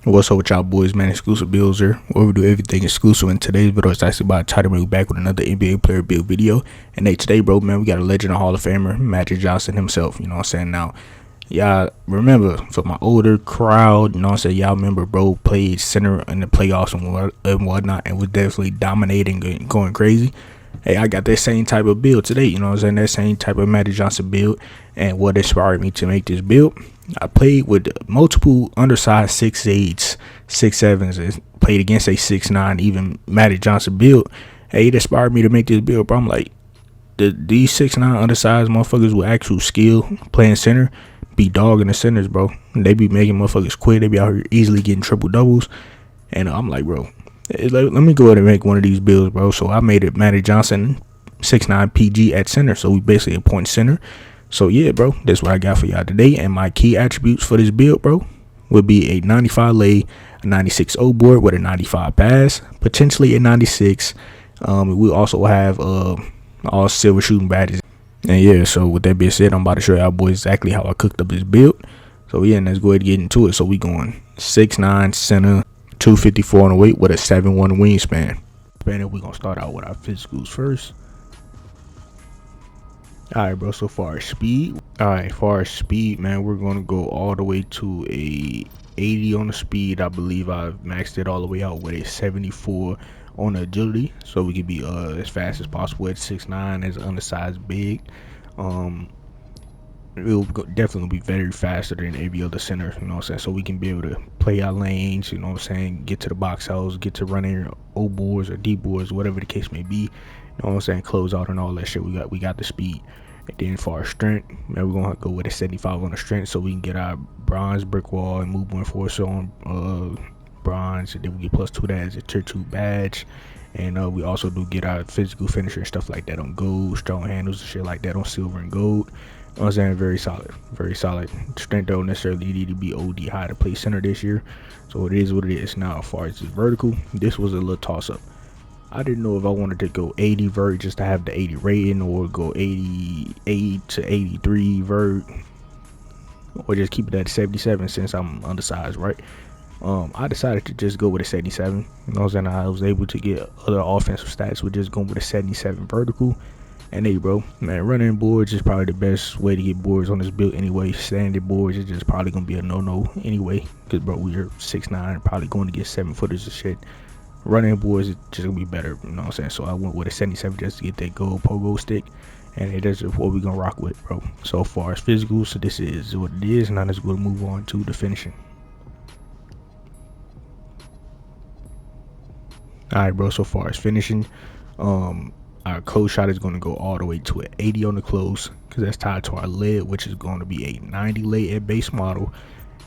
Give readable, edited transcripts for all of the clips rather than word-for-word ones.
What's up with y'all boys, man? Exclusivebuildz here, where we do everything exclusive. In today's video, it's actually about time to bring back with another NBA player build video. And today, bro, man, we got a legend, a Hall of Famer, Magic Johnson himself. You know what I'm saying? Now, y'all remember, for my older crowd, you know what I'm saying, y'all remember bro played center in the playoffs and whatnot, and was definitely dominating and going crazy. Hey, I got that same type of build today, you know what I'm saying, that same type of Magic Johnson build. And what inspired me to make this build, I played with multiple undersized 6'8", 6'7", and played against a 6'9", even Magic Johnson build. Hey, it inspired me to make this build, bro. I'm like, these 6'9" undersized motherfuckers with actual skill playing center be dogging the centers, bro. They be making motherfuckers quit. They be out here easily getting triple doubles. And I'm like, bro, let me go ahead and make one of these builds, bro. So I made it Magic Johnson 6'9" PG at center. So we basically a point center. So yeah, bro, that's what I got for y'all today. And my key attributes for this build, bro, would be a 95 lay, a 96 O board with a 95 pass, potentially a 96. We also have all silver shooting badges. And yeah, so with that being said, I'm about to show y'all boys exactly how I cooked up this build. So yeah, and let's go ahead and get into it. So we going 6'9" center, 254 on the weight with a 7'1" wingspan. And we're gonna start out with our physicals first. Alright, bro, so far as speed, man, we're gonna go all the way to a 80 on the speed. I believe I've maxed it all the way out with a 74 on the agility, so we can be as fast as possible at 6'9", as undersized big. It will definitely be very faster than every other center, you know what I'm saying, so we can be able to play our lanes, you know what I'm saying, get to the box house, get to running O boards or D boards, whatever the case may be, you know what I'm saying, close out and all that shit. We got the speed. And then for our strength, man, we're gonna go with a 75 on the strength, so we can get our bronze brick wall and movement enforcer on bronze, and then we get +2 to that as a tier 2 badge. And we also do get our physical finisher and stuff like that on gold, strong handles and shit like that on silver and gold. You know what I'm saying, very solid. Strength don't necessarily need to be OD high to play center this year, so it is what it is. Now as far as the vertical, this was a little toss up. I didn't know if I wanted to go 80 vert just to have the 80 rating, or go 88 to 83 vert, or just keep it at 77 since I'm undersized, right? I decided to just go with a 77. You know what I'm saying? I was able to get other offensive stats with just going with a 77 vertical. And hey, bro, man, running boards is probably the best way to get boards on this build anyway. Standard boards is just probably gonna be a no anyway, because bro, we are 6'9", probably going to get 7-footers and shit. Running boards is just gonna be better, you know what I'm saying? So I went with a 77 just to get that gold pogo stick, and it is what we're gonna rock with, bro. So far as physical, so this is what it is. Now let's go move on to the finishing. Alright, bro, so far as finishing, our close shot is going to go all the way to an 80 on the close, because that's tied to our lid, which is going to be a 90 lay at base model.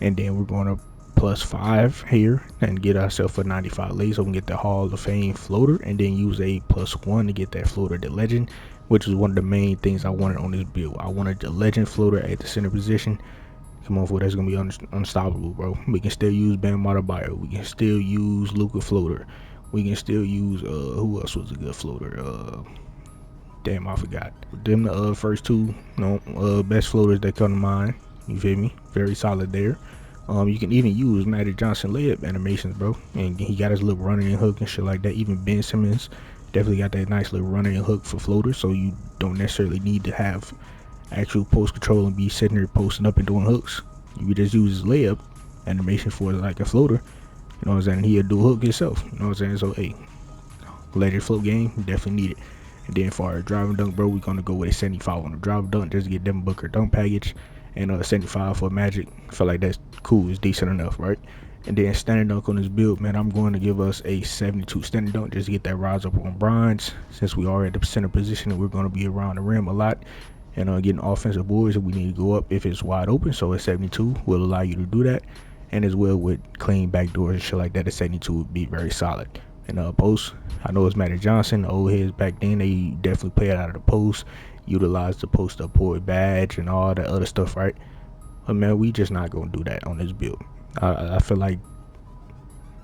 And then we're going to +5 here and get ourselves a 95 lay, so we can get the Hall of Fame floater, and then use a +1 to get that floater, the legend, which is one of the main things I wanted on this build. I wanted the legend floater at the center position. Come on, for that's going to be unstoppable, bro. We can still use Bam Adebayo. We can still use Luka floater. We can still use who else was a good floater? Damn, I forgot. Them the first two, best floaters that come to mind. You feel me? Very solid there. You can even use Magic Johnson layup animations, bro. And he got his little running and hook and shit like that. Even Ben Simmons definitely got that nice little running and hook for floaters, so you don't necessarily need to have actual post control and be sitting there posting up and doing hooks. You can just use his layup animation for like a floater. You know what I'm saying? He'll do hook himself. You know what I'm saying? So, hey, legend float game, definitely need it. And then for our driving dunk, bro, we're going to go with a 75 on the driving dunk just to get Devin Booker dunk package. And 75 for Magic. I feel like that's cool. It's decent enough, right? And then standing dunk on this build, man, I'm going to give us a 72 standing dunk just to get that rise up on bronze. Since we are at the center position and we're going to be around the rim a lot. And getting offensive boards, we need to go up if it's wide open. So a 72 will allow you to do that. And as well with clean backdoors and shit like that, the 72 would be very solid. And post, I know it's Magic Johnson, the old heads back then, they definitely played out of the post, utilized the post up forward badge and all that other stuff, right? But man, we just not gonna do that on this build. I feel like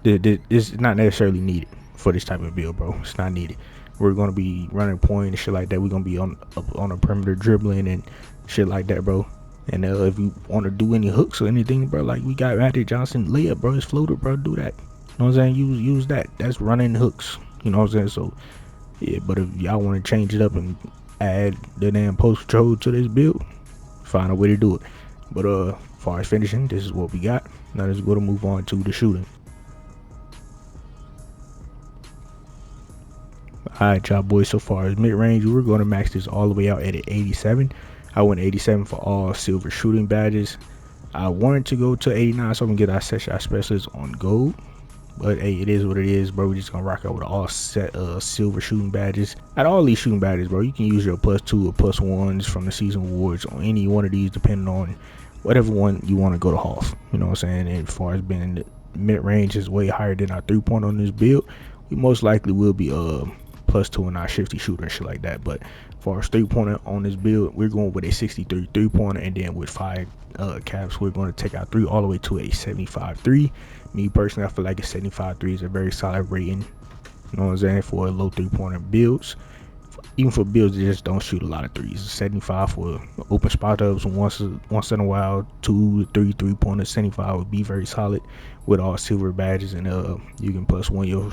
it's not necessarily needed for this type of build, bro. It's not needed. We're gonna be running point and shit like that. We're gonna be on the perimeter dribbling and shit like that, bro. And if you want to do any hooks or anything, bro, like we got Magic Johnson layup, bro, it's floater, bro, do that. You know what I'm saying? Use that. That's running hooks. You know what I'm saying? So yeah, but if y'all want to change it up and add the damn post control to this build, find a way to do it. But as far as finishing, this is what we got. Now let's go to move on to the shooting. Alright, y'all boys, so far as mid-range, we're going to max this all the way out at an 87. I went 87 for all silver shooting badges. I wanted to go to 89 so I can get our set shot specialist on gold. But hey, it is what it is, bro. We're just gonna rock out with all set silver shooting badges. At all these shooting badges, bro, you can use your +2 or +1s from the season awards on any one of these, depending on whatever one you want to go to half. You know what I'm saying? And as far as being in the mid-range is way higher than our 3-point on this build, we most likely will be +2 in our shifty shooter and shit like that. But as far as 3-pointer on this build, we're going with a 63 3-pointer, and then with 5 caps, we're going to take our 3 all the way to a 75 3. Me personally, I feel like a 75 3 is a very solid rating. You know what I'm saying? For a low 3-pointer builds. Even for builds that just don't shoot a lot of threes. 75 for open spot ups once in a while. 2 to 3 3-pointers. 75 would be very solid with all silver badges, and you can +1 your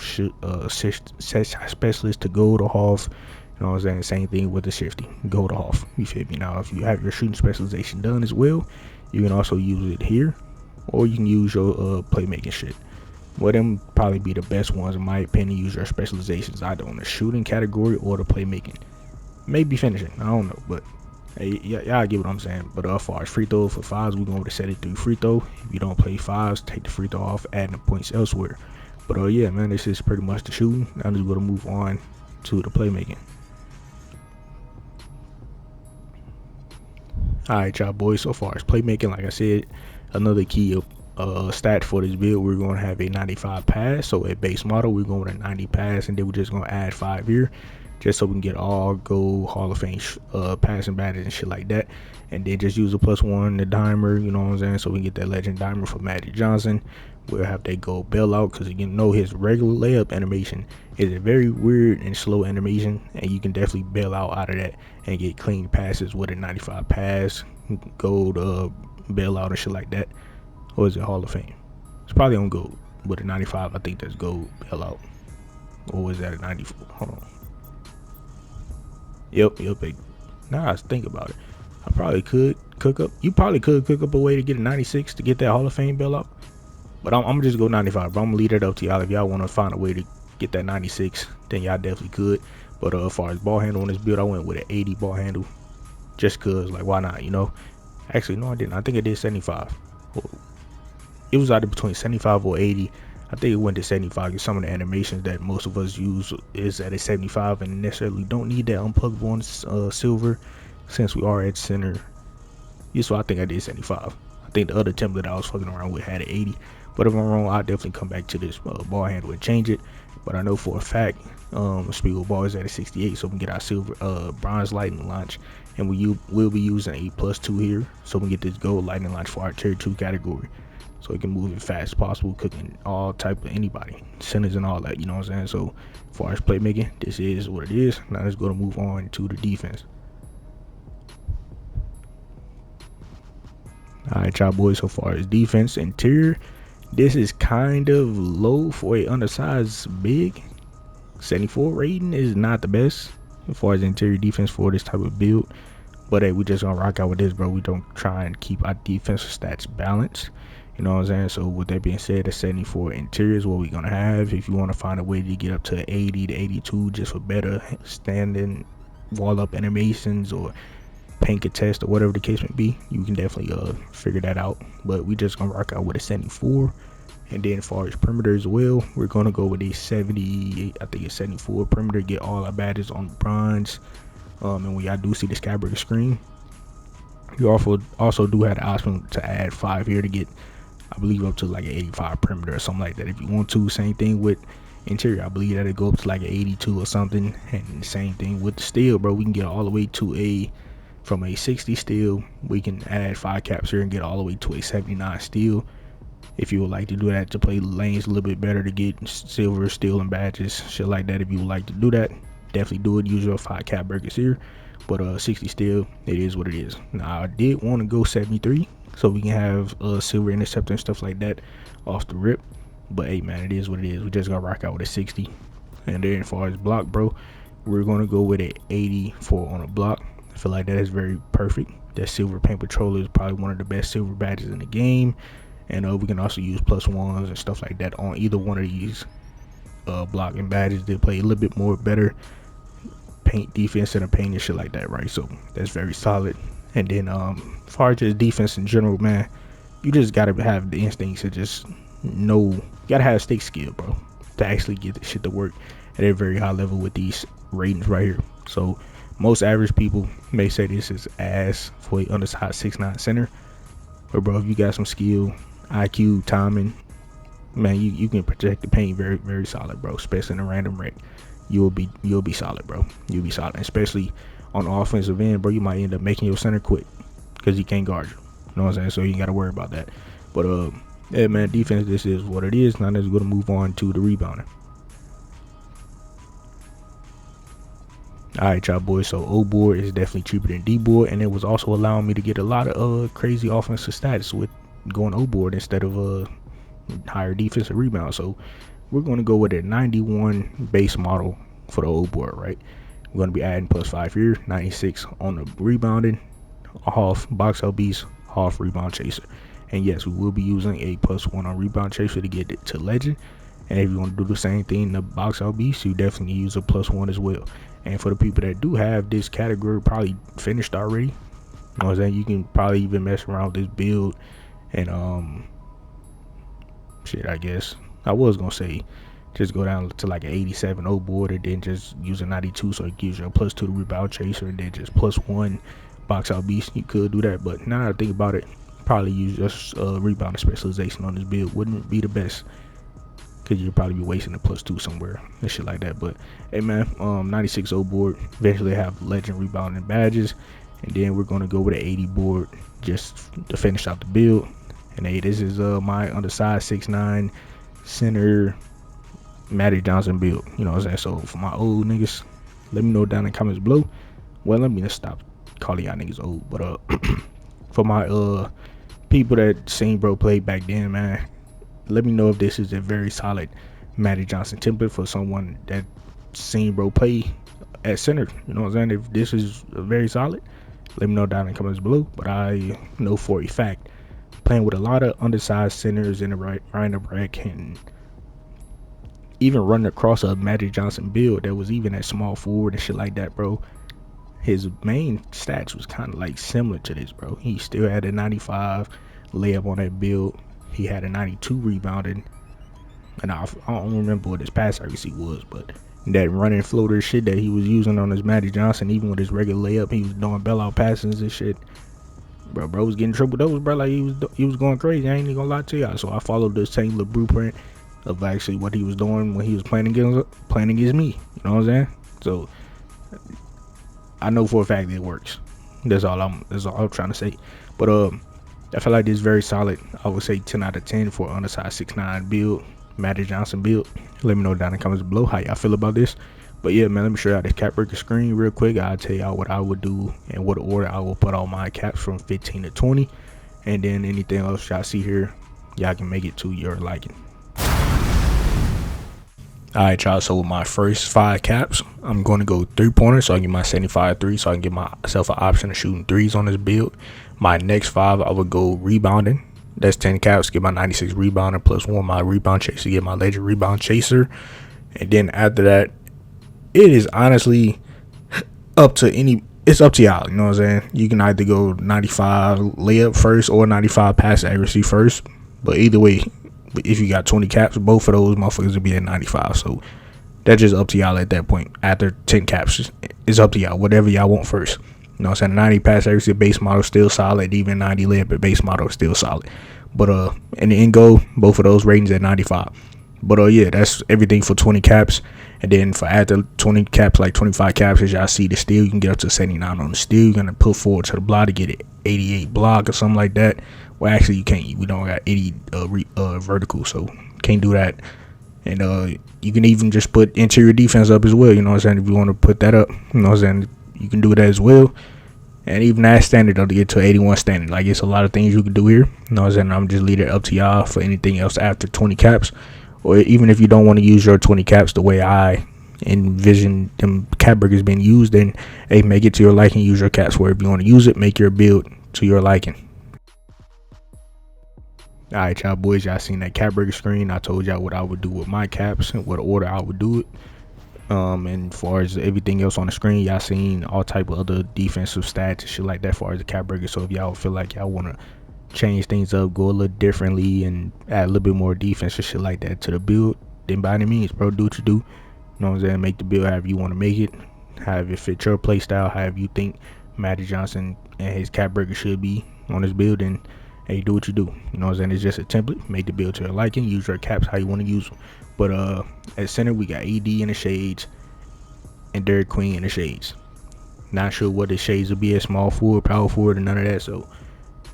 set specialist to gold or half. You know what I'm saying? Same thing with the shifty, gold or half. You feel me? Now if you have your shooting specialization done as well, you can also use it here, or you can use your playmaking shit. Well, them probably be the best ones in my opinion. Use your specializations either on the shooting category or the playmaking. Maybe finishing, I don't know, but hey, y'all get what I'm saying. But as far as free throw for 5s, we're going to set it through free throw. If you don't play 5s, take the free throw off, adding the points elsewhere. But yeah, man, this is pretty much the shooting. Now we're going to move on to the playmaking. Alright, y'all boys, so far as playmaking, like I said, another key stat for this build, we're going to have a 95 pass. So at base model, we're going with a 90 pass, and then we're just going to add 5 here, just so we can get all gold Hall of Fame passing badges and shit like that. And then just use a +1 the dimer, you know what I'm saying, so we can get that legend dimer for Magic Johnson. We'll have that gold bailout, because you know his regular layup animation is a very weird and slow animation, and you can definitely bail out of that and get clean passes with a 95 pass, gold bailout and shit like that. Or is it Hall of Fame? It's probably on gold. With a 95, I think that's gold bailout. Or was that a 94? Hold on. Yep. Now I think about it, I probably could cook up. You probably could cook up a way to get a 96 to get that Hall of Fame bailout. But I'm gonna just go 95. But I'm gonna leave that up to y'all. If y'all want to find a way to get that 96, then y'all definitely could. But as far as ball handle on this build, I went with an 80 ball handle, just cause, like, why not? You know. Actually, no, I didn't. I think I did 75. It was either between 75 or 80. I think it went to 75 because some of the animations that most of us use is at a 75 and necessarily don't need that unpluggable on silver, since we are at center. Yeah, so I think I did 75. I think the other template I was fucking around with had an 80. But if I'm wrong, I'll definitely come back to this ball handle and change it. But I know for a fact, Spiegel ball is at a 68, so we can get our silver bronze lightning launch, and we'll be using a +2 here, so we can get this gold lightning launch for our tier 2 category. So it can move as fast as possible, cooking all type of anybody, centers and all that, you know what I'm saying? So as far as playmaking, this is what it is. Now let's go to move on to the defense. Alright, y'all boys, so far as defense, interior, this is kind of low for a undersized big. 74 rating is not the best as far as interior defense for this type of build. But hey, we just gonna rock out with this, bro. We don't try and keep our defensive stats balanced. You know what I'm saying? So with that being said, the 74 interior is what we're gonna have. If you want to find a way to get up to 80 to 82 just for better standing wall up animations or paint contest or whatever the case may be, you can definitely figure that out. But we just gonna rock out with a 74. And then as far as perimeter as well, we're gonna go with a 78, I think it's 74 perimeter, get all our badges on bronze. And when y'all do see the Skyburger screen, you also do have the option to add 5 here to get, I believe, up to like an 85 perimeter or something like that if you want to. Same thing with interior, I believe that it go up to like an 82 or something. And same thing with the steel, bro. We can get all the way to from a 60 steel, we can add 5 caps here and get all the way to a 79 steel. If you would like to do that to play lanes a little bit better to get silver, steel, and badges, shit like that, if you would like to do that, definitely do it. Use your 5 cap burgers here. But 60 still, it is what it is. Now I did want to go 73 so we can have silver interceptor and stuff like that off the rip. But hey man, it is what it is. We just gotta rock out with a 60. And then as far as block, bro, we're gonna go with an 84 on a block. I feel like that is very perfect. That silver paint patroller is probably one of the best silver badges in the game. And we can also use +1s and stuff like that on either one of these blocking badges. They play a little bit more better paint defense and paint and shit like that, right? So that's very solid. And then as far as just defense in general, man, you just gotta have the instincts to just know. You gotta have stick skill, bro, to actually get the shit to work at a very high level with these ratings right here. So most average people may say this is ass for a undersized 6'9" center, but bro, if you got some skill, IQ, timing, man, you can protect the paint very, very solid, bro. Especially in a random wreck, you'll be solid, bro. You'll be solid, especially on the offensive end, bro. You might end up making your center quit because he can't guard you. You know what I'm saying? So you ain't got to worry about that. But yeah, man, defense, this is what it is. Now let's go to move on to the rebounding. All right, y'all boys. So O board is definitely cheaper than D board, and it was also allowing me to get a lot of crazy offensive stats with going O board instead of higher defensive rebound. So we're going to go with a 91 base model for the O board, right? We're going to be adding +5 here, 96 on the rebounding, half box out beast, half rebound chaser. And yes, we will be using a +1 on rebound chaser to get it to legend. And if you want to do the same thing in the box out beast, you definitely use a +1 as well. And for the people that do have this category probably finished already, you know what I'm saying, you can probably even mess around with this build and shit, I guess. I was gonna say just go down to like an 87 O board and then just use a 92, so it gives you a +2 to rebound chaser and then just +1 box out beast. You could do that, but now that I think about it, probably use just rebound specialization on this build wouldn't be the best, because you'll probably be wasting a +2 somewhere and shit like that. But hey man, 96 O board, eventually have legend rebounding badges, and then we're gonna go with an 80 board just to finish out the build. And hey, this is my undersized 6'9" center Magic Johnson build. You know what I'm saying? So for my old niggas, let me know down in the comments below. Well, let me just stop calling y'all niggas old. But for my people that seen bro play back then, man, let me know if this is a very solid Magic Johnson template for someone that seen bro play at center. You know what I'm saying? If this is very solid, let me know down in the comments below. But I know for a fact, playing with a lot of undersized centers in the random rack and even running across a Magic Johnson build that was even at small forward and shit like that, bro, his main stats was kind of like similar to this, bro. He still had a 95 layup on that build. He had a 92 rebounding, and I don't remember what his pass accuracy was, but that running floater shit that he was using on his Magic Johnson, even with his regular layup, he was doing bailout passes and shit. Bro was getting triple doubles, bro. Like he was going crazy. I ain't even gonna lie to y'all. So I followed the same little blueprint of actually what he was doing when he was playing against me. You know what I'm saying? So I know for a fact it works. That's all I'm trying to say. But I feel like this is very solid. I would say 10 out of 10 for undersized 6'9" build, Magic Johnson build. Let me know down in the comments below how y'all feel about this. But yeah, man, let me show y'all this cap breaker screen real quick. I'll tell y'all what I would do and what order I will put all my caps from 15 to 20. And then anything else y'all see here, y'all can make it to your liking. Alright, y'all, so with my first 5 caps, I'm going to go 3-pointer, so I can get my 75 3, so I can give myself an option of shooting 3s on this build. My next 5, I would go rebounding. That's 10 caps, get my 96 rebounder, +1 my rebound chaser, get my legend rebound chaser. And then after that, it is honestly up to y'all, you know what I'm saying? You can either go 95 layup first or 95 pass accuracy first, but either way, if you got 20 caps, both of those motherfuckers will be at 95. So that's just up to y'all at that point. After 10 caps, it's up to y'all, whatever y'all want first. You know what I'm saying? 90 pass accuracy base model still solid, even 90 layup at base model still solid. But in the end goal, both of those ratings at 95. But yeah, that's everything for 20 caps. And then for after 20 caps, like 25 caps, as y'all see the steal, you can get up to 79 on the steal. You're gonna put forward to the block to get it 88 block or something like that. Well, actually you can't. We don't got 80 vertical, so can't do that. And you can even just put interior defense up as well. You know what I'm saying? If you want to put that up, you know what I'm saying, you can do that as well. And even that standard though, to get to 81 standard, like it's a lot of things you can do here. You know what I'm saying? I'm just leaving it up to y'all for anything else after 20 caps, or even if you don't want to use your 20 caps the way I envision them cap breakers being used, then hey, make it to your liking. Use your caps wherever you want to use it. Make your build to your liking. Alright, y'all boys, y'all seen that cap breaker screen. I told y'all what I would do with my caps and what order I would do it. And as far as everything else on the screen, y'all seen all type of other defensive stats and shit like that as far as the cap breaker. So if y'all feel like y'all want to change things up, go a little differently, and add a little bit more defense and shit like that to the build, then by any means, bro, do what you do. You know what I'm saying? Make the build however you want to make it, however it fit your play style, however you think Magic Johnson and his cap breaker should be on his build, and hey, do what you do. You know what I'm saying? It's just a template. Make the build to your liking. Use your caps how you want to use them. But at center, we got AD in the shades and Derek Queen in the shades. Not sure what the shades will be at small forward, power forward, and none of that. So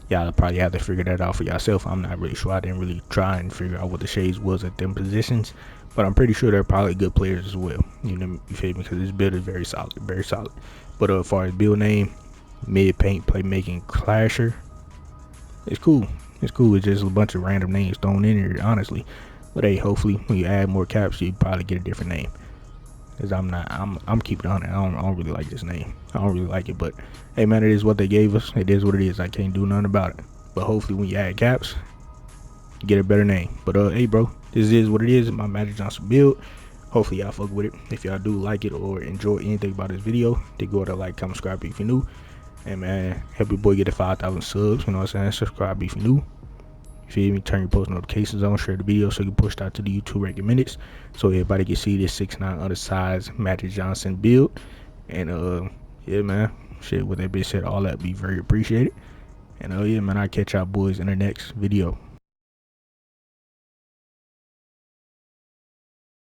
y'all probably have to figure that out for yourself. I'm not really sure. I didn't really try and figure out what the shades was at them positions, but I'm pretty sure they're probably good players as well. You know, you feel me? Because this build is very solid, very solid. But as far as build name, mid paint playmaking clasher, it's cool. It's cool. It's just a bunch of random names thrown in here, honestly. But hey, hopefully when you add more caps, you probably get a different name. Cause I'm keeping it on it. I don't really like this name. I don't really like it, but hey man, it is what they gave us. It is what it is. I can't do nothing about it. But hopefully when you add caps, you get a better name. But hey bro, this is what it is. My Magic Johnson build. Hopefully y'all fuck with it. If y'all do like it or enjoy anything about this video, then go to like, comment, subscribe if you're new. And man, help your boy get to 5,000 subs. You know what I'm saying? Subscribe if you're new. Feel me? Turn your post notifications on, share the video so you can push out to the YouTube recommended, so everybody can see this 6'9" undersized Magic Johnson build. And yeah man, shit, with that being said, all that be very appreciated. And yeah man, I'll catch y'all boys in the next video.